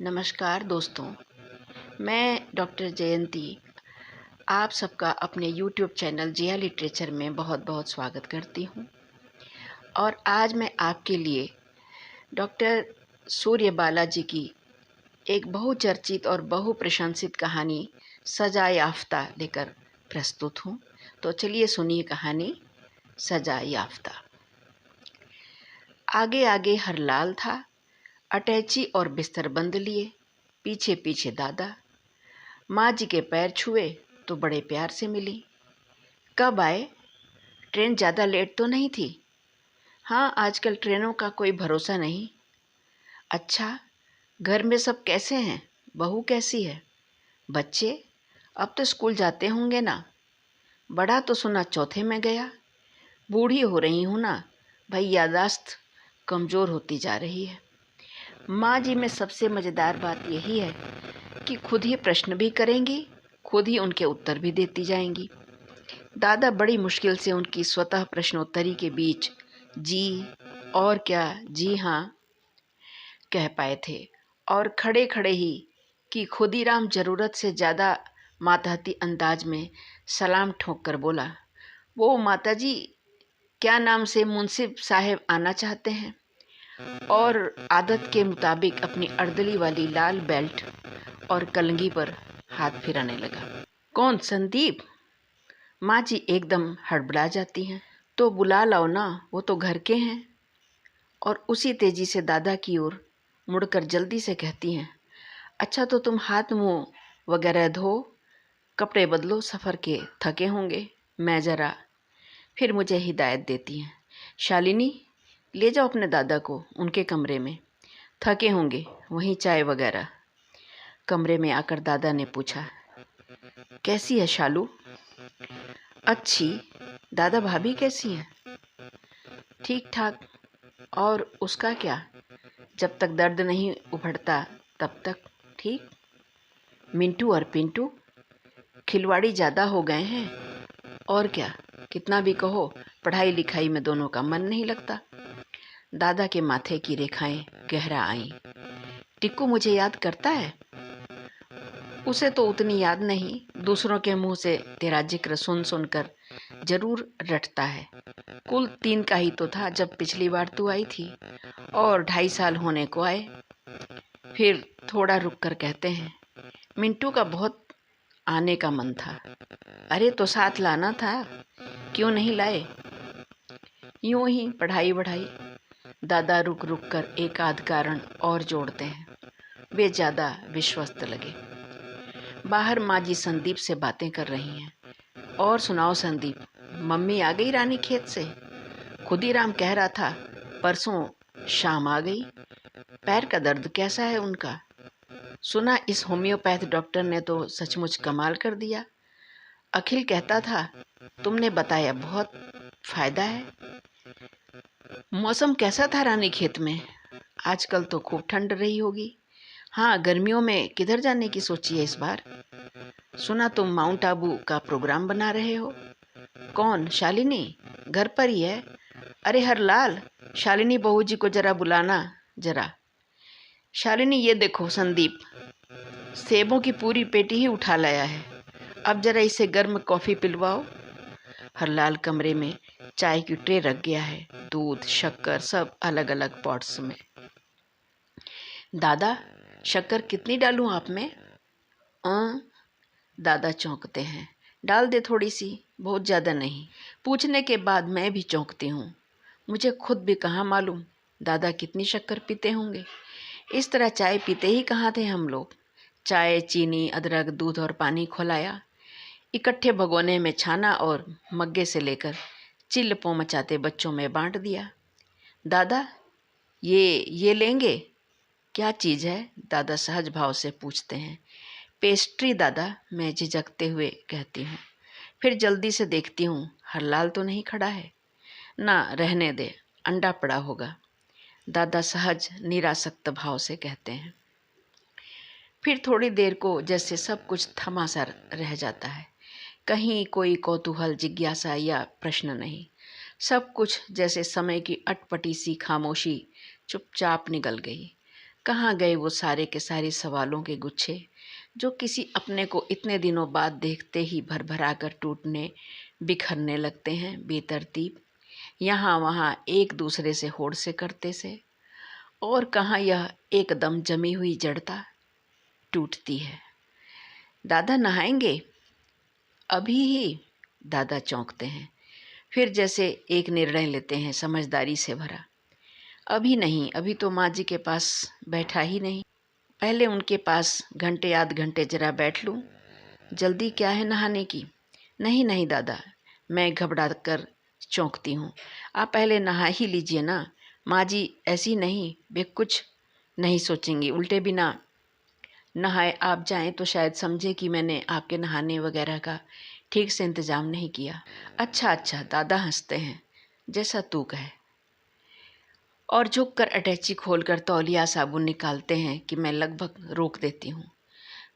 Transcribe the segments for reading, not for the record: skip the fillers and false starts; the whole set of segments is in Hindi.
नमस्कार दोस्तों, मैं डॉक्टर जयंती आप सबका अपने यूट्यूब चैनल जिया लिटरेचर में बहुत बहुत स्वागत करती हूँ। और आज मैं आपके लिए डॉक्टर सूर्य बालाजी की एक बहुचर्चित और बहुप्रशंसित कहानी सजा याफ्ता लेकर प्रस्तुत हूँ। तो चलिए सुनिए कहानी सजा याफ्ता। आगे आगे हरलाल था, अटैची और बिस्तर बंद लिए, पीछे पीछे दादा। माँ जी के पैर छुए तो बड़े प्यार से मिली। कब आए? ट्रेन ज़्यादा लेट तो नहीं थी? हाँ, आजकल ट्रेनों का कोई भरोसा नहीं। अच्छा, घर में सब कैसे हैं? बहू कैसी है? बच्चे अब तो स्कूल जाते होंगे ना? बड़ा तो सुना चौथे में गया। बूढ़ी हो रही हूँ ना भाई, यादाश्त कमज़ोर होती जा रही है। माँ जी में सबसे मज़ेदार बात यही है कि खुद ही प्रश्न भी करेंगी, खुद ही उनके उत्तर भी देती जाएंगी। दादा बड़ी मुश्किल से उनकी स्वतः प्रश्नोत्तरी के बीच जी और क्या, जी हाँ कह पाए थे। और खड़े खड़े ही कि खुदीराम ज़रूरत से ज़्यादा मातहती अंदाज में सलाम ठोक कर बोला, वो माताजी क्या नाम से मुंसिफ साहब आना चाहते हैं। और आदत के मुताबिक अपनी अर्दली वाली लाल बेल्ट और कलंगी पर हाथ फिराने लगा। कौन? संदीप? माँ जी एकदम हड़बड़ा जाती हैं। तो बुला लाओ ना, वो तो घर के हैं। और उसी तेजी से दादा की ओर मुड़कर जल्दी से कहती हैं, अच्छा तो तुम हाथ मुंह वगैरह धो, कपड़े बदलो, सफ़र के थके होंगे। मैं ज़रा। फिर मुझे हिदायत देती हैं, शालिनी ले जाओ अपने दादा को उनके कमरे में, थके होंगे, वहीं चाय वगैरह। कमरे में आकर दादा ने पूछा, कैसी है शालू? अच्छी। दादा भाभी कैसी हैं? ठीक ठाक। और उसका क्या? जब तक दर्द नहीं उभरता तब तक ठीक। मिंटू और पिंटू खिलवाड़ी ज़्यादा हो गए हैं। और क्या, कितना भी कहो पढ़ाई लिखाई में दोनों का मन नहीं लगता। दादा के माथे की रेखाएं गहरा आईं। टिक्कू मुझे याद करता है? उसे तो उतनी याद नहीं, दूसरों के मुंह से तेरा जिक्र सुन सुनकर जरूर रटता है। कुल 3 का ही तो था जब पिछली बार तू आई थी, और 2.5 साल होने को आए। फिर थोड़ा रुक कर कहते हैं, मिंटू का बहुत आने का मन था। अरे तो साथ लाना था, क्यों नहीं लाए? यूं ही पढ़ाई बढ़ाई। दादा रुक रुक कर एक आध कारण और जोड़ते हैं। वे ज़्यादा विश्वस्त लगे। बाहर माँ जी संदीप से बातें कर रही हैं। और सुनाओ संदीप, मम्मी आ गई रानी खेत से? खुदीराम कह रहा था परसों शाम आ गई। पैर का दर्द कैसा है उनका? सुना इस होम्योपैथ डॉक्टर ने तो सचमुच कमाल कर दिया। अखिल कहता था तुमने बताया बहुत फायदा है। मौसम कैसा था रानी खेत में? आजकल तो खूब ठंड रही होगी। हाँ, गर्मियों में किधर जाने की सोची है इस बार? सुना तुम माउंट आबू का प्रोग्राम बना रहे हो। कौन? शालिनी घर पर ही है। अरे हरलाल, शालिनी बहू जी को जरा बुलाना जरा। शालिनी ये देखो संदीप सेबों की पूरी पेटी ही उठा लाया है, अब जरा इसे गर्म कॉफ़ी पिलवाओ। हरलाल कमरे में चाय की ट्रे रख गया है, दूध शक्कर सब अलग अलग पॉट्स में। दादा शक्कर कितनी डालूं आप में? दादा चौंकते हैं। डाल दे थोड़ी सी, बहुत ज़्यादा नहीं। पूछने के बाद मैं भी चौंकती हूँ। मुझे खुद भी कहाँ मालूम दादा कितनी शक्कर पीते होंगे। इस तरह चाय पीते ही कहाँ थे हम लोग। चाय, चीनी, अदरक, दूध और पानी खौलाया, इकट्ठे भगोने में छाना और मग्गे से लेकर चिल्ल पो मचाते बच्चों में बांट दिया। दादा ये लेंगे? क्या चीज़ है? दादा सहज भाव से पूछते हैं। पेस्ट्री दादा, मैं झिझकते हुए कहती हूँ। फिर जल्दी से देखती हूँ हरलाल तो नहीं खड़ा है। ना रहने दे, अंडा पड़ा होगा, दादा सहज निरासक्त भाव से कहते हैं। फिर थोड़ी देर को जैसे सब कुछ थमा सा रह जाता है। कहीं कोई कौतूहल, जिज्ञासा या प्रश्न नहीं। सब कुछ जैसे समय की अटपटी सी खामोशी चुपचाप निगल गई। कहाँ गए वो सारे के सारे सवालों के गुच्छे जो किसी अपने को इतने दिनों बाद देखते ही भरभरा कर टूटने बिखरने लगते हैं बेतरतीब, यहाँ वहाँ एक दूसरे से होड़ से करते से। और कहाँ यह एकदम जमी हुई जड़ता टूटती है। दादा नहाएंगे? अभी ही? दादा चौंकते हैं, फिर जैसे एक निर्णय लेते हैं समझदारी से भरा। अभी नहीं, अभी तो माँ जी के पास बैठा ही नहीं, पहले उनके पास घंटे आध घंटे जरा बैठ लूँ। जल्दी क्या है नहाने की? नहीं नहीं दादा, मैं घबरा कर चौंकती हूँ। आप पहले नहा ही लीजिए ना, माँ जी ऐसी नहीं, वे कुछ नहीं सोचेंगी, उल्टे बिना नहाए आप जाएं तो शायद समझे कि मैंने आपके नहाने वगैरह का ठीक से इंतज़ाम नहीं किया। अच्छा अच्छा, दादा हंसते हैं, जैसा तू कहे, और झुक कर अटैची खोलकर तौलिया साबुन निकालते हैं कि मैं लगभग रोक देती हूँ।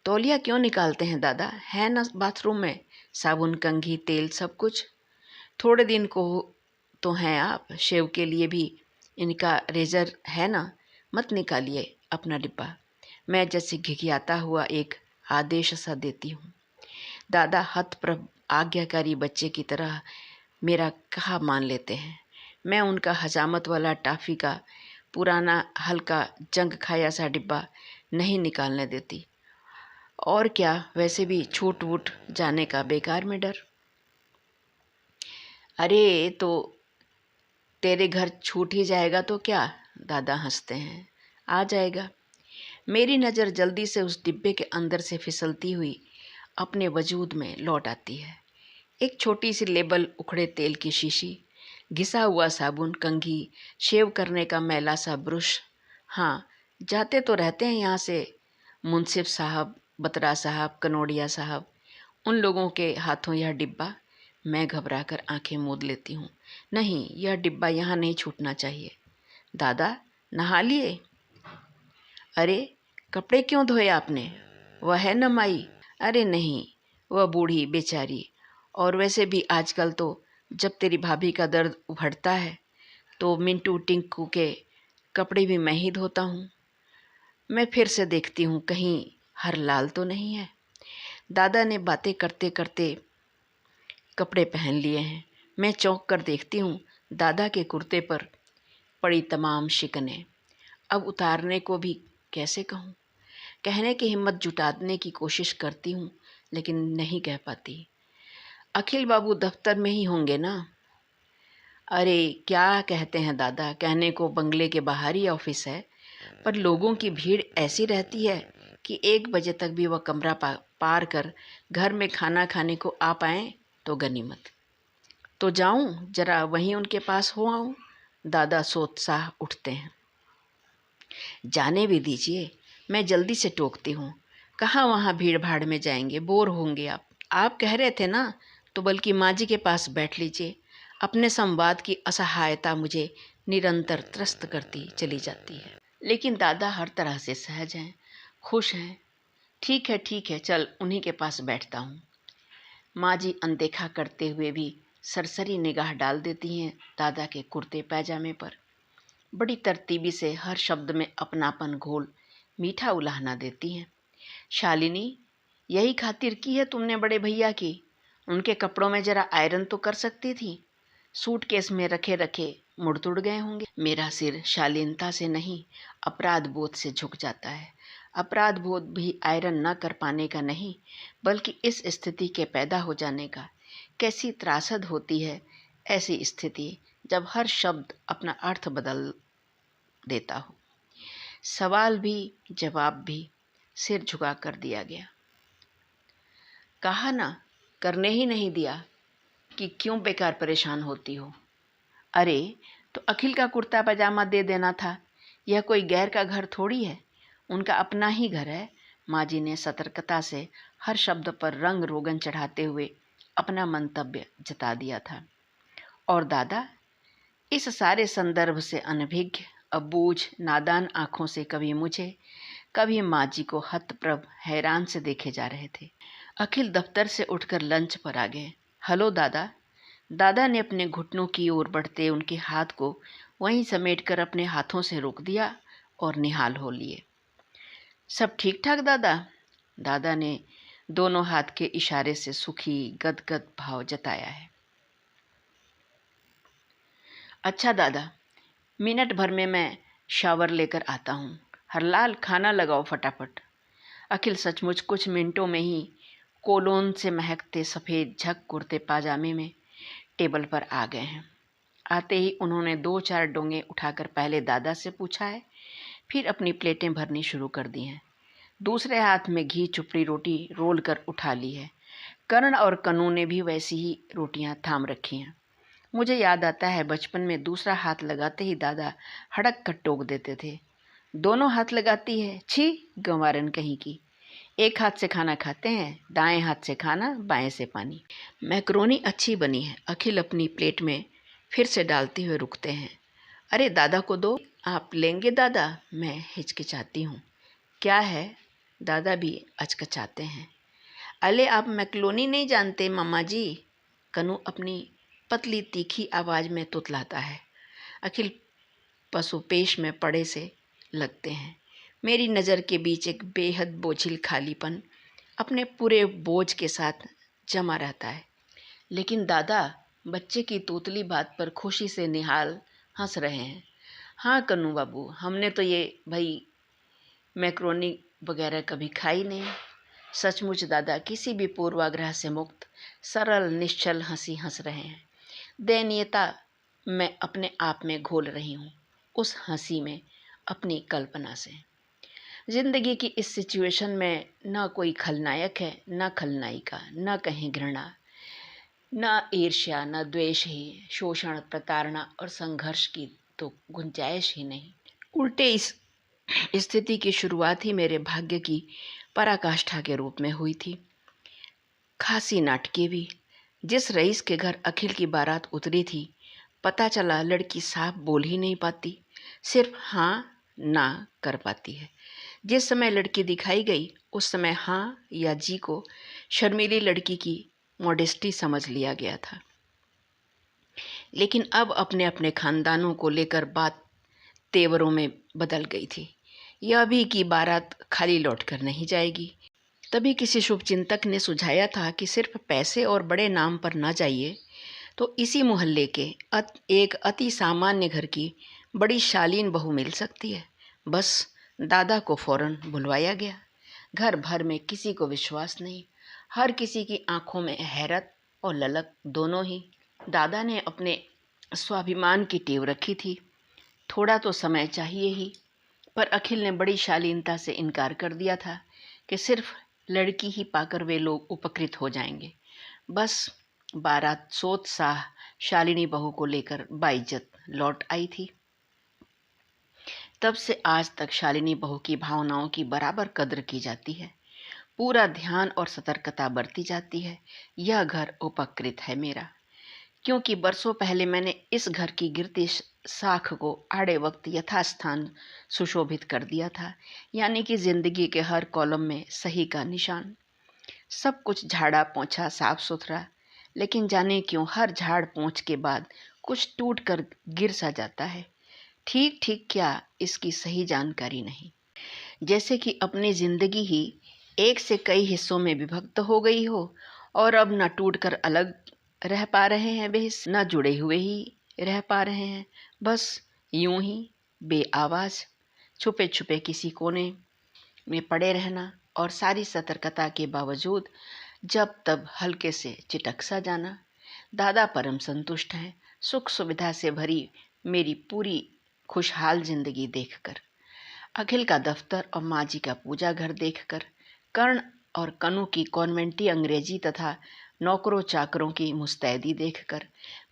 तौलिया क्यों निकालते हैं दादा? है ना बाथरूम में साबुन, कंघी, तेल सब कुछ। थोड़े दिन को तो हैं आप, शेव के लिए भी इनका रेजर है ना, मत निकालिए अपना डिब्बा। मैं जैसे घिघियाता हुआ एक आदेश सा देती हूँ। दादा हतप्रभ आज्ञाकारी बच्चे की तरह मेरा कहा मान लेते हैं। मैं उनका हजामत वाला टाफ़ी का पुराना हल्का जंग खाया सा डिब्बा नहीं निकालने देती। और क्या, वैसे भी छूट वूट जाने का बेकार में डर। अरे तो तेरे घर छूट ही जाएगा तो क्या? दादा हंसते हैं, आ जाएगा। मेरी नज़र जल्दी से उस डिब्बे के अंदर से फिसलती हुई अपने वजूद में लौट आती है। एक छोटी सी लेबल उखड़े तेल की शीशी, घिसा हुआ साबुन, कंघी, शेव करने का मैला सा ब्रश। हाँ, जाते तो रहते हैं यहाँ से मुंसिफ साहब, बत्रा साहब, कनोडिया साहब, उन लोगों के हाथों यह डिब्बा। मैं घबरा कर आंखें मूंद लेती हूँ। नहीं, यह डिब्बा यहाँ नहीं छूटना चाहिए। दादा नहा लिए? अरे कपड़े क्यों धोए आपने? वह है न माई? अरे नहीं, वह बूढ़ी बेचारी। और वैसे भी आजकल तो जब तेरी भाभी का दर्द उभरता है तो मिंटू टिंकू के कपड़े भी मैं ही धोता हूँ। मैं फिर से देखती हूँ कहीं हर लाल तो नहीं है। दादा ने बातें करते करते कपड़े पहन लिए हैं। मैं चौंक कर देखती हूँ दादा के कुर्ते पर पड़ी तमाम शिकनें। अब उतारने को भी कैसे कहूँ? कहने की हिम्मत जुटाने की कोशिश करती हूँ लेकिन नहीं कह पाती। अखिल बाबू दफ्तर में ही होंगे ना? अरे क्या कहते हैं दादा, कहने को बंगले के बाहर ही ऑफिस है, पर लोगों की भीड़ ऐसी रहती है कि 1 बजे तक भी वह कमरा पार कर घर में खाना खाने को आ पाएँ तो गनीमत। तो जाऊं जरा वहीं उनके पास हो आऊं? दादा सोत्साह उठते हैं। जाने भी दीजिए, मैं जल्दी से टोकती हूँ। कहाँ वहाँ भीड़ भाड़ में जाएंगे, बोर होंगे आप। आप कह रहे थे ना, तो बल्कि माँ जी के पास बैठ लीजिए। अपने संवाद की असहायता मुझे निरंतर त्रस्त करती चली जाती है। लेकिन दादा हर तरह से सहज हैं, खुश हैं। ठीक है, चल उन्हीं के पास बैठता हूँ। माँ जी अनदेखा करते हुए भी सरसरी निगाह डाल देती हैं दादा के कुर्ते पैजामे पर। बड़ी तरतीबी से हर शब्द में अपनापन घोल मीठा उलाहना देती हैं। शालिनी, यही खातिर की है तुमने बड़े भैया की? उनके कपड़ों में जरा आयरन तो कर सकती थी। सूटकेस में रखे रखे मुड़ तुड़ गए होंगे। मेरा सिर शालीनता से नहीं, अपराध बोध से झुक जाता है। अपराध बोध भी आयरन न कर पाने का नहीं, बल्कि इस स्थिति के पैदा हो जाने का। कैसी त्रासद होती है ऐसी स्थिति जब हर शब्द अपना अर्थ बदल देता हो। सवाल भी जवाब भी सिर झुका कर दिया गया। कहा ना, करने ही नहीं दिया कि क्यों बेकार परेशान होती हो। अरे तो अखिल का कुर्ता पजामा दे देना था, यह कोई गैर का घर थोड़ी है, उनका अपना ही घर है। माँ जी ने सतर्कता से हर शब्द पर रंग रोगन चढ़ाते हुए अपना मंतव्य जता दिया था। और दादा इस सारे संदर्भ से अनभिज्ञ, अबूझ, नादान आँखों से कभी मुझे कभी माँ जी को हतप्रभ हैरान से देखे जा रहे थे। अखिल दफ्तर से उठकर लंच पर आ गए। हेलो दादा। दादा ने अपने घुटनों की ओर बढ़ते उनके हाथ को वहीं समेटकर अपने हाथों से रोक दिया और निहाल हो लिए। सब ठीक ठाक दादा? दादा ने दोनों हाथ के इशारे से सुखी गदगद भाव जताया है। अच्छा दादा, मिनट भर में मैं शावर लेकर आता हूँ। हरलाल, खाना लगाओ फटाफट। अखिल सचमुच कुछ मिनटों में ही कोलोन से महकते सफ़ेद झक कुर्ते पाजामे में टेबल पर आ गए हैं। आते ही उन्होंने 2-4 डोंगे उठाकर पहले दादा से पूछा है, फिर अपनी प्लेटें भरनी शुरू कर दी हैं। दूसरे हाथ में घी चुपड़ी रोटी रोल कर उठा ली है। कर्ण और कनू ने भी वैसी ही रोटियां थाम रखी हैं। मुझे याद आता है बचपन में दूसरा हाथ लगाते ही दादा हड़क कर टोक देते थे, दोनों हाथ लगाती है, छी गंवारन कहीं की। एक हाथ से खाना खाते हैं, दाएं हाथ से खाना, बाएं से पानी। मैक्रोनी अच्छी बनी है, अखिल अपनी प्लेट में फिर से डालते हुए रुकते हैं। अरे दादा को दो। आप लेंगे दादा? मैं हिचकिचाती हूँ। क्या है? दादा भी अचकचाते हैं। अले आप मैक्रोनी नहीं जानते मामा जी? कनू अपनी पतली तीखी आवाज़ में तुतलाता है। अखिल पशुपेश में पड़े से लगते हैं। मेरी नज़र के बीच एक बेहद बोझिल खालीपन अपने पूरे बोझ के साथ जमा रहता है। लेकिन दादा, बच्चे की तोतली बात पर खुशी से निहाल हंस रहे हैं। हाँ कन्नू बाबू, हमने तो ये भाई मैक्रोनी वगैरह कभी खाई नहीं। सचमुच दादा किसी भी पूर्वाग्रह से मुक्त सरल निश्चल हंसी हंस रहे हैं। दयनीयता मैं अपने आप में घोल रही हूँ, उस हंसी में, अपनी कल्पना से। जिंदगी की इस सिचुएशन में न कोई खलनायक है, न खलनायिका, न कहीं घृणा, न ईर्ष्या, न द्वेष ही, शोषण, प्रताड़ना और संघर्ष की तो गुंजाइश ही नहीं। उल्टे इस स्थिति की शुरुआत ही मेरे भाग्य की पराकाष्ठा के रूप में हुई थी। खासी नाटकीय भी। जिस रईस के घर अखिल की बारात उतरी थी, पता चला लड़की साफ बोल ही नहीं पाती, सिर्फ हाँ ना कर पाती है। जिस समय लड़की दिखाई गई उस समय हाँ या जी को शर्मीली लड़की की मॉडेस्टी समझ लिया गया था। लेकिन अब अपने अपने खानदानों को लेकर बात तेवरों में बदल गई थी। यह भी कि बारात खाली लौटकर नहीं जाएगी। तभी किसी शुभचिंतक ने सुझाया था कि सिर्फ पैसे और बड़े नाम पर ना जाइए तो इसी मोहल्ले के एक अति सामान्य घर की बड़ी शालीन बहू मिल सकती है। बस दादा को फौरन बुलवाया गया। घर भर में किसी को विश्वास नहीं, हर किसी की आंखों में हैरत और ललक दोनों ही। दादा ने अपने स्वाभिमान की टेव रखी थी, थोड़ा तो समय चाहिए ही, पर अखिल ने बड़ी शालीनता से इनकार कर दिया था कि सिर्फ लड़की ही पाकर वे लोग उपकृत हो जाएंगे। बस बारात सोत्साह शालिनी बहू को लेकर बाइज्जत लौट आई थी। तब से आज तक शालिनी बहू की भावनाओं की बराबर कद्र की जाती है, पूरा ध्यान और सतर्कता बरती जाती है। यह घर उपकृत है मेरा, क्योंकि बरसों पहले मैंने इस घर की गिरती साख को आड़े वक्त यथास्थान सुशोभित कर दिया था, यानी कि जिंदगी के हर कॉलम में सही का निशान। सब कुछ झाड़ा पोंछा साफ सुथरा, लेकिन जाने क्यों हर झाड़ पोंछ के बाद कुछ टूट कर गिर सा जाता है। ठीक ठीक क्या, इसकी सही जानकारी नहीं। जैसे कि अपनी जिंदगी ही एक से कई हिस्सों में विभक्त हो गई हो और अब न टूटकर अलग रह पा रहे हैं वे, न जुड़े हुए ही रह पा रहे हैं। बस यूं ही बेआवाज़ छुपे छुपे किसी कोने में पड़े रहना और सारी सतर्कता के बावजूद जब तब हल्के से चिटक सा जाना। दादा परम संतुष्ट हैं सुख सुविधा से भरी मेरी पूरी खुशहाल जिंदगी देखकर, अखिल का दफ्तर और माँ जी का पूजा घर देखकर, कर्ण और कनु की कॉन्वेंटी अंग्रेजी तथा नौकरों चाकरों की मुस्तैदी देखकर।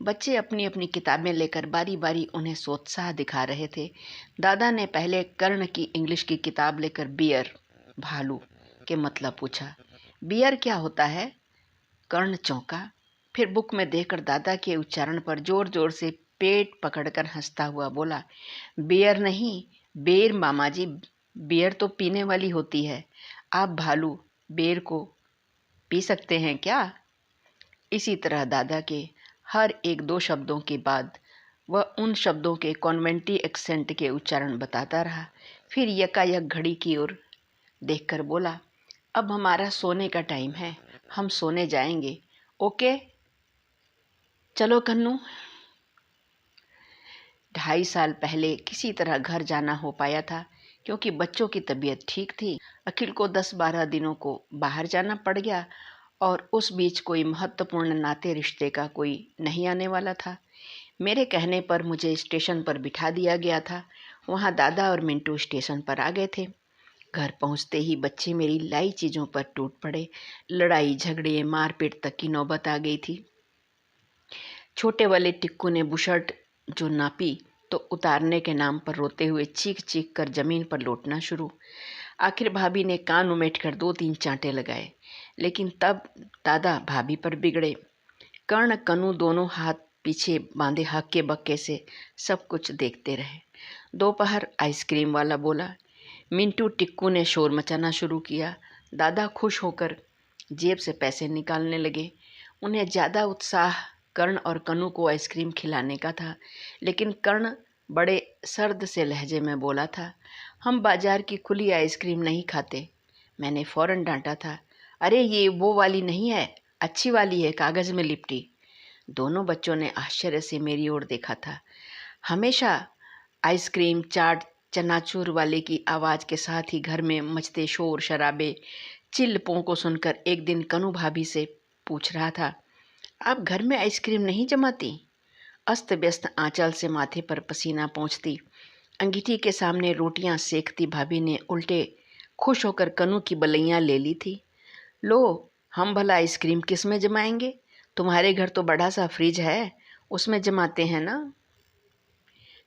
बच्चे अपनी अपनी किताबें लेकर बारी बारी उन्हें सोत्साह दिखा रहे थे। दादा ने पहले कर्ण की इंग्लिश की किताब लेकर बियर, भालू के मतलब पूछा। बियर क्या होता है? कर्ण चौंका, फिर बुक में देखकर दादा के उच्चारण पर जोर जोर से पेट पकड़कर हंसता हुआ बोला, बियर नहीं, बेर मामा जी। बियर तो पीने वाली होती है, आप भालू बेर को पी सकते हैं क्या? इसी तरह दादा के हर एक दो शब्दों के बाद वह उन शब्दों के कॉन्वेंटी एक्सेंट के उच्चारण बताता रहा। फिर यकायक घड़ी की ओर देखकर बोला, अब हमारा सोने का टाइम है, हम सोने जाएंगे। ओके चलो कन्नू। 2.5 साल पहले किसी तरह घर जाना हो पाया था, क्योंकि बच्चों की तबीयत ठीक थी। अखिल को 10-12 दिनों को बाहर जाना पड़ गया और उस बीच कोई महत्वपूर्ण नाते रिश्ते का कोई नहीं आने वाला था। मेरे कहने पर मुझे स्टेशन पर बिठा दिया गया था। वहाँ दादा और मिंटू स्टेशन पर आ गए थे। घर पहुँचते ही बच्चे मेरी लाई चीज़ों पर टूट पड़े। लड़ाई झगड़े मारपीट तक की नौबत आ गई थी। छोटे वाले टिक्कू ने बुशर्ट जो नापी तो उतारने के नाम पर रोते हुए चीख चीख कर जमीन पर लौटना शुरू। आखिर भाभी ने कान उमेट कर 2-3 चांटे लगाए, लेकिन तब दादा भाभी पर बिगड़े। कर्ण कनु दोनों हाथ पीछे बांधे हक्के बक्के से सब कुछ देखते रहे। दोपहर आइसक्रीम वाला बोला। मिंटू टिक्कू ने शोर मचाना शुरू किया। दादा खुश होकर जेब से पैसे निकालने लगे। उन्हें ज़्यादा उत्साह कर्ण और कनु को आइसक्रीम खिलाने का था, लेकिन कर्ण बड़े सर्द से लहजे में बोला था, हम बाजार की खुली आइसक्रीम नहीं खाते। मैंने फ़ौरन डांटा था, अरे ये वो वाली नहीं है, अच्छी वाली है, कागज़ में लिपटी। दोनों बच्चों ने आश्चर्य से मेरी ओर देखा था। हमेशा आइसक्रीम चाट चनाचूर वाले की आवाज़ के साथ ही घर में मचते शोर शराबे चिल्लपों को सुनकर एक दिन कनु भाभी से पूछ रहा था, आप घर में आइसक्रीम नहीं जमाती? अस्त व्यस्त आंचल से माथे पर पसीना पोंछती अंगीठी के सामने रोटियां सेकती भाभी ने उल्टे खुश होकर कनु की बलैयां ले ली थी। लो, हम भला आइसक्रीम किस में जमाएंगे? तुम्हारे घर तो बड़ा सा फ्रिज है, उसमें जमाते हैं ना।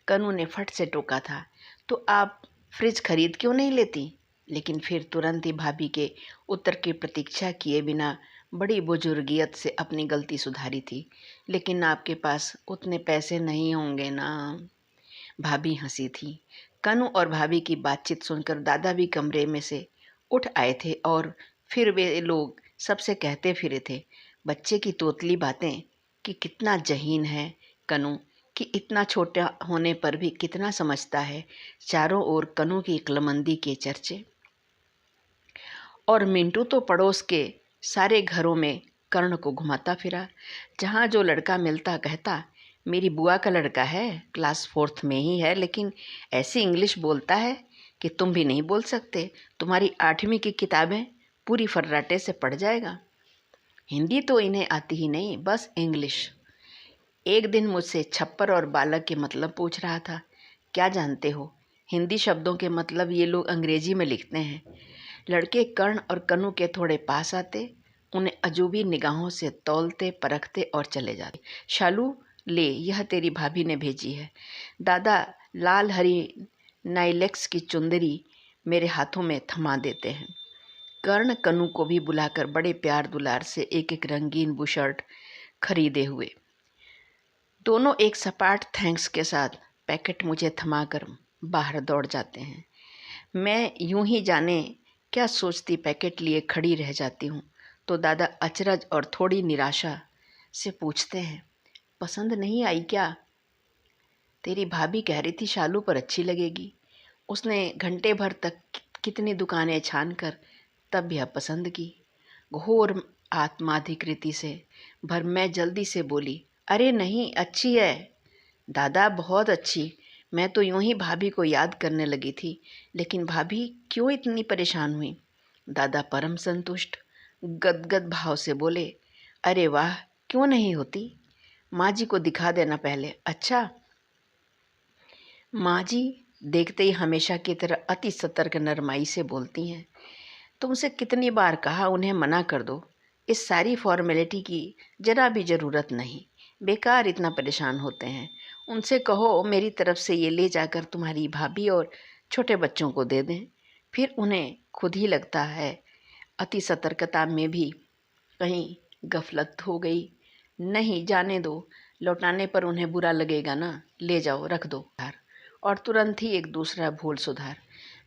कनु ने फट से टोका था, तो आप फ्रिज खरीद क्यों नहीं लेती? लेकिन फिर तुरंत ही भाभी के उत्तर की प्रतीक्षा किए बिना बड़ी बुजुर्गियत से अपनी गलती सुधारी थी, लेकिन आपके पास उतने पैसे नहीं होंगे ना। भाभी हंसी थी। कनु और भाभी की बातचीत सुनकर दादा भी कमरे में से उठ आए थे और फिर वे लोग सबसे कहते फिरे थे, बच्चे की तोतली बातें कि कितना जहीन है कनु, कि इतना छोटा होने पर भी कितना समझता है। चारों ओर कनु की इक्लमंदी के चर्चे। और मिंटू तो पड़ोस के सारे घरों में कर्ण को घुमाता फिरा। जहाँ जो लड़का मिलता कहता, मेरी बुआ का लड़का है, क्लास 4th में ही है, लेकिन ऐसी इंग्लिश बोलता है कि तुम भी नहीं बोल सकते। तुम्हारी 8वीं की किताबें पूरी फर्राटे से पढ़ जाएगा। हिंदी तो इन्हें आती ही नहीं, बस इंग्लिश। एक दिन मुझसे छप्पर और बालक के मतलब पूछ रहा था। क्या जानते हो, हिंदी शब्दों के मतलब ये लोग अंग्रेजी में लिखते हैं। लड़के कर्ण और कनु के थोड़े पास आते, उन्हें अजूबी निगाहों से तौलते परखते और चले जाते। शालू ले, यह तेरी भाभी ने भेजी है। दादा लाल हरी नाइलेक्स की चुंदरी मेरे हाथों में थमा देते हैं। कर्ण कनु को भी बुलाकर बड़े प्यार दुलार से एक एक रंगीन बुशर्ट खरीदे हुए। दोनों एक सपाट थैंक्स के साथ पैकेट मुझे थमाकर बाहर दौड़ जाते हैं। मैं यूं ही जाने क्या सोचती पैकेट लिए खड़ी रह जाती हूँ, तो दादा अचरज और थोड़ी निराशा से पूछते हैं, पसंद नहीं आई क्या? तेरी भाभी कह रही थी शालू पर अच्छी लगेगी। उसने घंटे भर तक कितनी दुकानें छान कर तब यह पसंद की। घोर आत्माधिकृति से भर मैं जल्दी से बोली, अरे नहीं, अच्छी है दादा, बहुत अच्छी। मैं तो यूं ही भाभी को याद करने लगी थी, लेकिन भाभी क्यों इतनी परेशान हुई? दादा परम संतुष्ट गदगद भाव से बोले, अरे वाह, क्यों नहीं होती? माँ जी को दिखा देना पहले। अच्छा। माँ जी देखते ही हमेशा की तरह अति सतर्क नरमाई से बोलती हैं, तुमसे कितनी बार कहा उन्हें मना कर दो, इस सारी फॉर्मेलिटी की जरा भी ज़रूरत नहीं, बेकार इतना परेशान होते हैं। उनसे कहो मेरी तरफ से ये ले जाकर तुम्हारी भाभी और छोटे बच्चों को दे दें। फिर उन्हें खुद ही लगता है अति सतर्कता में भी कहीं गफलत हो गई। नहीं, जाने दो, लौटाने पर उन्हें बुरा लगेगा ना, ले जाओ, रख दो। और तुरंत ही एक दूसरा भूल सुधार,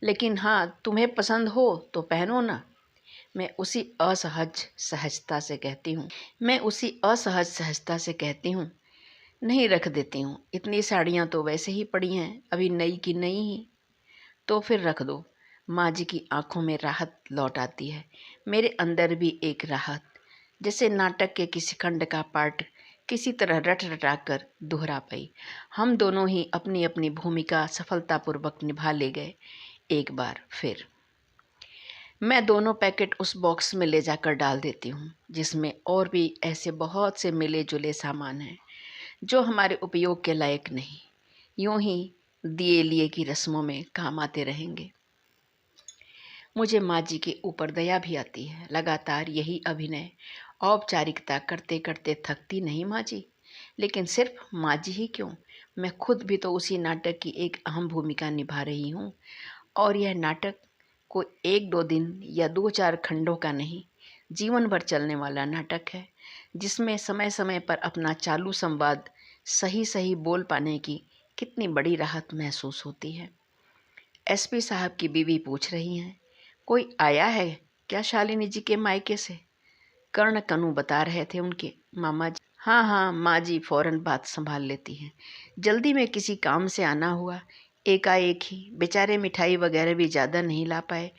लेकिन हाँ, तुम्हें पसंद हो तो पहनो ना। मैं उसी असहज सहजता से कहती हूँ, नहीं, रख देती हूँ, इतनी साड़ियाँ तो वैसे ही पड़ी हैं, अभी नई की नई ही। तो फिर रख दो। माँ जी की आंखों में राहत लौट आती है, मेरे अंदर भी एक राहत, जैसे नाटक के किसी खंड का पार्ट किसी तरह रट रटा कर दोहरा पाई। हम दोनों ही अपनी अपनी भूमिका सफलतापूर्वक निभा ले गए। एक बार फिर मैं दोनों पैकेट उस बॉक्स में ले जाकर डाल देती हूँ, जिसमें और भी ऐसे बहुत से मिले जुले सामान हैं जो हमारे उपयोग के लायक नहीं, यूं ही दिए लिए की रस्मों में काम आते रहेंगे। मुझे माँ जी के ऊपर दया भी आती है। लगातार यही अभिनय औपचारिकता करते करते थकती नहीं माँ जी। लेकिन सिर्फ माँ जी ही क्यों, मैं खुद भी तो उसी नाटक की एक अहम भूमिका निभा रही हूँ। और यह नाटक कोई 1-2 दिन या 2-4 खंडों का नहीं, जीवन भर चलने वाला नाटक है, जिसमें समय समय पर अपना चालू संवाद सही सही बोल पाने की कितनी बड़ी राहत महसूस होती है। एसपी साहब की बीवी पूछ रही हैं, कोई आया है क्या शालिनी जी के मायके से? कर्ण कनु बता रहे थे उनके मामा जी। हाँ हाँ, माँ जी फौरन बात संभाल लेती हैं। जल्दी में किसी काम से आना हुआ, एकाएक ही। बेचारे मिठाई वगैरह भी ज़्यादा नहीं ला पाए।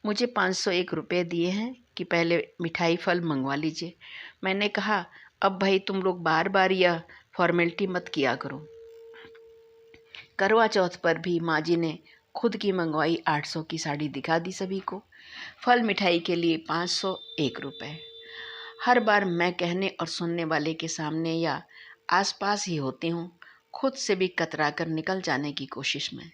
मुझे 501 रुपये दिए हैं कि पहले मिठाई फल मंगवा लीजिए। मैंने कहा, अब भाई तुम लोग बार बार यह फॉर्मेलिटी मत किया करो। करवा चौथ पर भी माँ जी ने खुद की मंगवाई 800 की साड़ी दिखा दी सभी को। फल मिठाई के लिए 501 रुपये। हर बार मैं कहने और सुनने वाले के सामने या आसपास ही होती हूँ, खुद से भी कतरा कर निकल जाने की कोशिश में।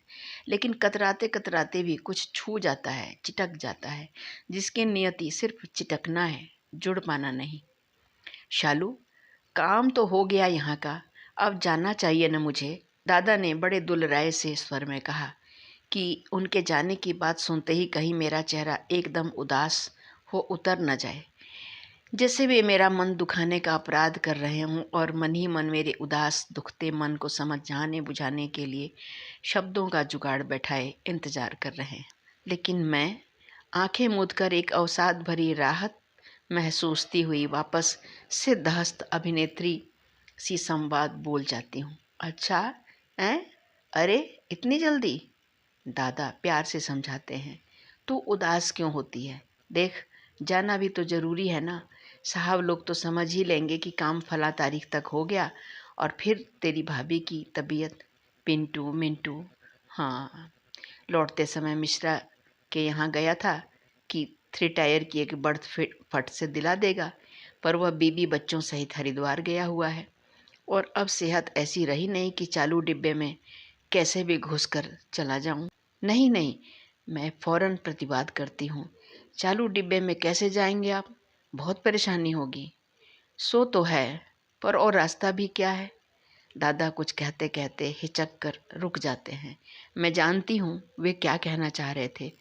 लेकिन कतराते कतराते भी कुछ छू जाता है, चिटक जाता है, जिसकी नियति सिर्फ चिटकना है, जुड़ पाना नहीं। शालू, काम तो हो गया यहाँ का, अब जाना चाहिए न मुझे? दादा ने बड़े दुलराए से स्वर में कहा कि उनके जाने की बात सुनते ही कहीं मेरा चेहरा एकदम उदास हो उतर न जाए, जैसे वे मेरा मन दुखाने का अपराध कर रहे हूँ और मन ही मन मेरे उदास दुखते मन को समझाने बुझाने के लिए शब्दों का जुगाड़ बैठाए इंतजार कर रहे हैं। लेकिन मैं आंखें मूंदकर एक अवसाद भरी राहत महसूसती हुई वापस सिद्धहस्त अभिनेत्री सी संवाद बोल जाती हूँ। अच्छा, हैं? अरे इतनी जल्दी? दादा प्यार से समझाते हैं। तू उदास क्यों होती है? देख, जाना भी तो ज़रूरी है ना। साहब लोग तो समझ ही लेंगे कि काम फला तारीख तक हो गया। और फिर तेरी भाभी की तबीयत। पिंटू मिंटू, हाँ, लौटते समय मिश्रा के यहाँ गया था कि 3 टायर की एक बर्थ फट से दिला देगा, पर वह बीबी बच्चों सहित हरिद्वार गया हुआ है। और अब सेहत ऐसी रही नहीं कि चालू डिब्बे में कैसे भी घुस कर चला जाऊं। नहीं नहीं, मैं फौरन प्रतिवाद करती हूँ। चालू डिब्बे में कैसे जाएंगे आप? बहुत परेशानी होगी। सो तो है, पर और रास्ता भी क्या है? दादा कुछ कहते कहते हिचक कर रुक जाते हैं। मैं जानती हूँ वे क्या कहना चाह रहे थे,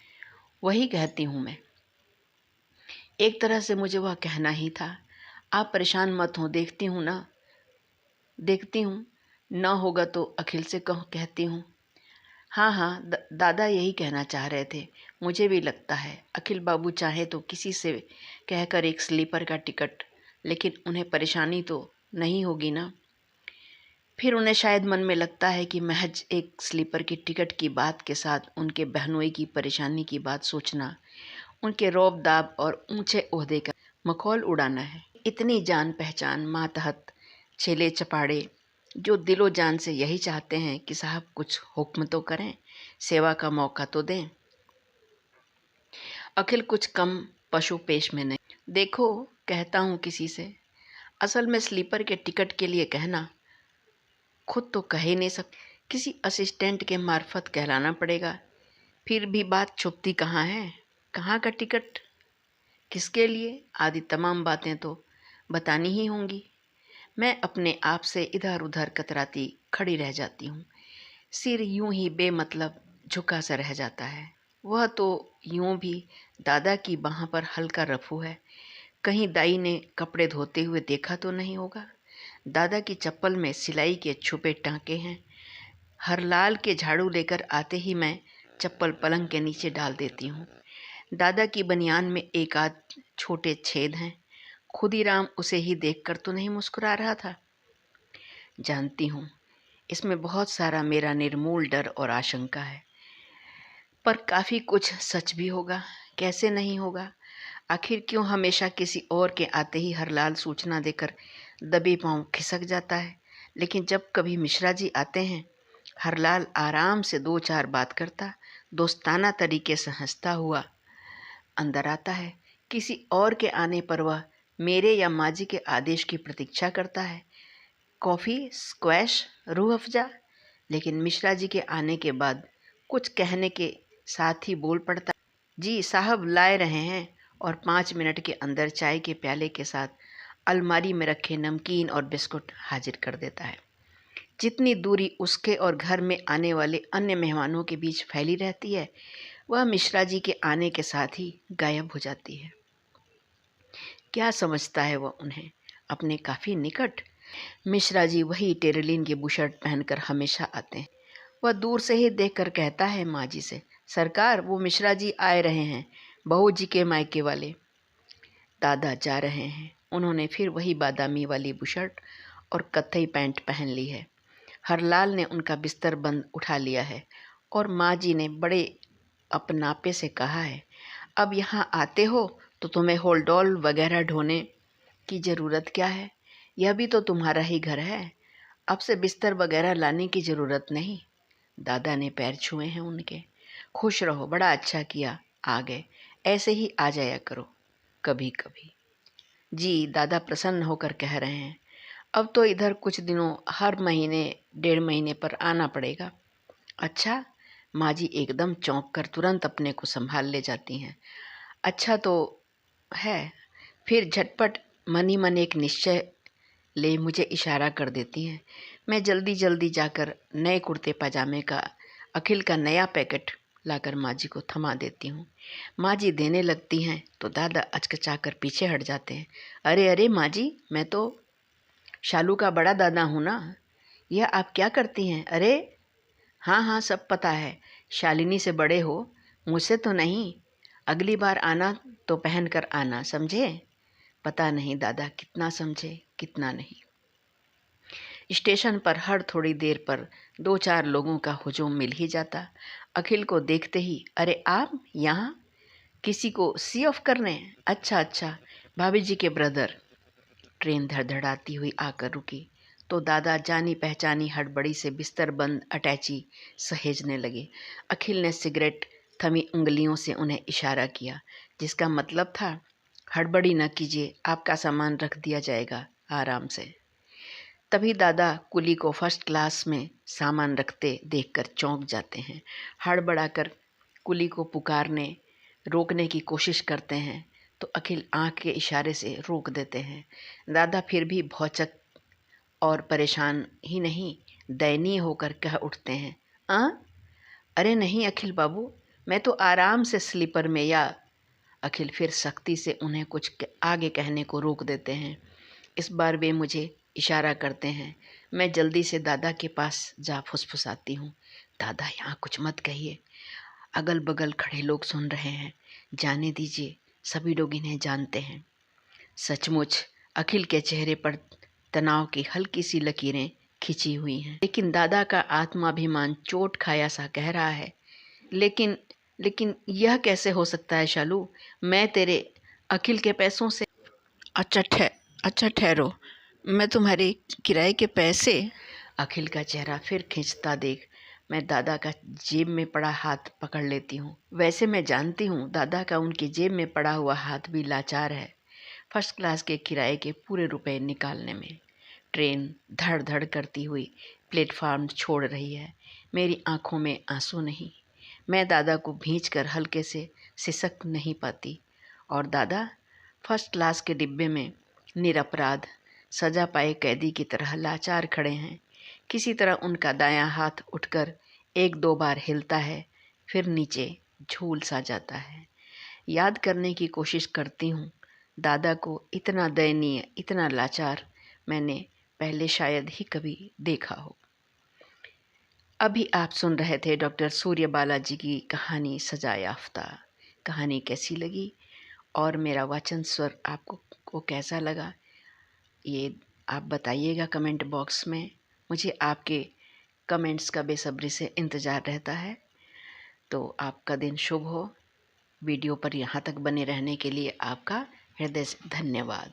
वही कहती हूँ मैं। एक तरह से मुझे वह कहना ही था। आप परेशान मत हो, देखती हूँ, न होगा तो अखिल से कहती हूँ। हाँ हाँ, दादा यही कहना चाह रहे थे। मुझे भी लगता है अखिल बाबू चाहे तो किसी से कहकर एक स्लीपर का टिकट, लेकिन उन्हें परेशानी तो नहीं होगी ना। फिर उन्हें शायद मन में लगता है कि महज एक स्लीपर की टिकट की बात के साथ उनके बहनोई की परेशानी की बात सोचना, उनके रौब दाब और ऊंचे ओहदे का मखौल उड़ाना है। इतनी जान पहचान मातहत छेले चपाड़े जो दिलो जान से यही चाहते हैं कि साहब कुछ हुक्म तो करें, सेवा का मौका तो दें। अखिल कुछ कम पशु पेश में नहीं। देखो, कहता हूँ किसी से, असल में स्लीपर के टिकट के लिए कहना, खुद तो कह ही नहीं सकते, किसी असिस्टेंट के मार्फत कहलाना पड़ेगा। फिर भी बात छुपती कहाँ है? कहाँ का टिकट, किसके लिए, आदि तमाम बातें तो बतानी ही होंगी। मैं अपने आप से इधर उधर कतराती खड़ी रह जाती हूँ। सिर यूं ही बेमतलब झुका सा रह जाता है। वह तो यूं भी दादा की बाह पर हल्का रफू है। कहीं दाई ने कपड़े धोते हुए देखा तो नहीं होगा। दादा की चप्पल में सिलाई के छुपे टाँके हैं। हरलाल के झाड़ू लेकर आते ही मैं चप्पल पलंग के नीचे डाल देती हूँ। दादा की बनियान में एक आध छोटे छेद हैं। खुदीराम उसे ही देखकर तो नहीं मुस्कुरा रहा था। जानती हूँ इसमें बहुत सारा मेरा निर्मूल डर और आशंका है। पर काफ़ी कुछ सच भी होगा, कैसे नहीं होगा। आखिर क्यों हमेशा किसी और के आते ही हरलाल सूचना देकर दबे पांव खिसक जाता है। लेकिन जब कभी मिश्रा जी आते हैं, हरलाल आराम से दो चार बात करता, दोस्ताना तरीके से हंसता हुआ अंदर आता है। किसी और के आने पर वह मेरे या माँ जी के आदेश की प्रतीक्षा करता है, कॉफ़ी, स्क्वैश, रूह अफ़ज़ा। लेकिन मिश्रा जी के आने के बाद कुछ कहने के साथ ही बोल पड़ता, जी साहब लाए रहे हैं, और 5 मिनट के अंदर चाय के प्याले के साथ अलमारी में रखे नमकीन और बिस्कुट हाजिर कर देता है। जितनी दूरी उसके और घर में आने वाले अन्य मेहमानों के बीच फैली रहती है, वह मिश्रा जी के आने के साथ ही गायब हो जाती है। क्या समझता है वह उन्हें, अपने काफ़ी निकट? मिश्रा जी वही टेरेलिन की बुशर्ट पहनकर हमेशा आते हैं। वह दूर से ही देखकर कहता है माँ जी से, सरकार वो मिश्रा जी आए रहे हैं, बहू जी के मायके वाले। दादा जा रहे हैं। उन्होंने फिर वही बादामी वाली बुशर्ट और कत्थई पैंट पहन ली है। हरलाल ने उनका बिस्तर बंद उठा लिया है और माँ जी ने बड़े अपनापे से कहा है, अब यहाँ आते हो तो तुम्हें होलडॉल वगैरह ढोने की ज़रूरत क्या है, यह भी तो तुम्हारा ही घर है, अब से बिस्तर वगैरह लाने की ज़रूरत नहीं। दादा ने पैर छुए हैं उनके। खुश रहो, बड़ा अच्छा किया आ गए, ऐसे ही आ जाया करो कभी कभी। जी, दादा प्रसन्न होकर कह रहे हैं, अब तो इधर कुछ दिनों हर महीने 1.5 महीने पर आना पड़ेगा। अच्छा? माँ जी एकदम चौंक कर तुरंत अपने को संभाल ले जाती हैं। अच्छा तो है। फिर झटपट मन ही मन एक निश्चय ले मुझे इशारा कर देती हैं। मैं जल्दी जल्दी जाकर नए कुर्ते पजामे का अखिल का नया पैकेट लाकर माँ जी को थमा देती हूँ। माँ जी देने लगती हैं तो दादा अचकचाकर पीछे हट जाते हैं। अरे अरे माँ जी, मैं तो शालू का बड़ा दादा हूँ ना। यह आप क्या करती हैं? अरे हाँ हाँ, सब पता है, शालिनी से बड़े हो, मुझसे तो नहीं। अगली बार आना तो पहन कर आना, समझे? पता नहीं दादा कितना समझे कितना नहीं। स्टेशन पर हर थोड़ी देर पर 2-4 लोगों का हुजूम मिल ही जाता। अखिल को देखते ही, अरे आप यहाँ, किसी को सी ऑफ करने? अच्छा अच्छा, भाभी जी के ब्रदर। ट्रेन धड़धड़ाती हुई आकर रुकी तो दादा जानी पहचानी हड़बड़ी से बिस्तर बंद अटैची सहेजने लगे। अखिल ने सिगरेट थमी उंगलियों से उन्हें इशारा किया, जिसका मतलब था, हड़बड़ी न कीजिए, आपका सामान रख दिया जाएगा आराम से। तभी दादा कुली को फर्स्ट क्लास में सामान रखते देखकर चौंक जाते हैं। हड़बड़ाकर कुली को पुकारने रोकने की कोशिश करते हैं तो अखिल आंख के इशारे से रोक देते हैं। दादा फिर भी भौचक और परेशान ही नहीं, दयनीय होकर कह उठते हैं, अरे नहीं अखिल बाबू, मैं तो आराम से स्लीपर में। या अखिल फिर सख्ती से उन्हें कुछ आगे कहने को रोक देते हैं। इस बार वे मुझे इशारा करते हैं। मैं जल्दी से दादा के पास जा फुसफुसाती हूँ, दादा यहाँ कुछ मत कहिए, अगल बगल खड़े लोग सुन रहे हैं, जाने दीजिए, सभी लोग इन्हें जानते हैं। सचमुच अखिल के चेहरे पर तनाव की हल्की सी लकीरें खिंची हुई हैं, लेकिन दादा का आत्माभिमान चोट खाया सा कह रहा है, लेकिन लेकिन यह कैसे हो सकता है शालू, मैं तेरे अखिल के पैसों से। अच्छा ठहरो, मैं तुम्हारे किराए के पैसे। अखिल का चेहरा फिर खिंचता देख मैं दादा का जेब में पड़ा हाथ पकड़ लेती हूँ। वैसे मैं जानती हूँ दादा का उनकी जेब में पड़ा हुआ हाथ भी लाचार है फर्स्ट क्लास के किराए के पूरे रुपए निकालने में। ट्रेन धड़ धड़ करती हुई प्लेटफार्म छोड़ रही है। मेरी आंखों में आंसू नहीं। मैं दादा को भींचकर हल्के से सिसक नहीं पाती, और दादा फर्स्ट क्लास के डिब्बे में निरपराध सजा पाए कैदी की तरह लाचार खड़े हैं। किसी तरह उनका दायां हाथ उठकर 1-2 बार हिलता है, फिर नीचे झूल सा जाता है। याद करने की कोशिश करती हूँ, दादा को इतना दयनीय, इतना लाचार मैंने पहले शायद ही कभी देखा हो। अभी आप सुन रहे थे डॉक्टर सूर्य बालाजी की कहानी सजा याफ्ता। कहानी कैसी लगी और मेरा वाचन स्वर आपको कैसा लगा, ये आप बताइएगा कमेंट बॉक्स में। मुझे आपके कमेंट्स का बेसब्री से इंतज़ार रहता है। तो आपका दिन शुभ हो। वीडियो पर यहाँ तक बने रहने के लिए आपका हृदय से धन्यवाद।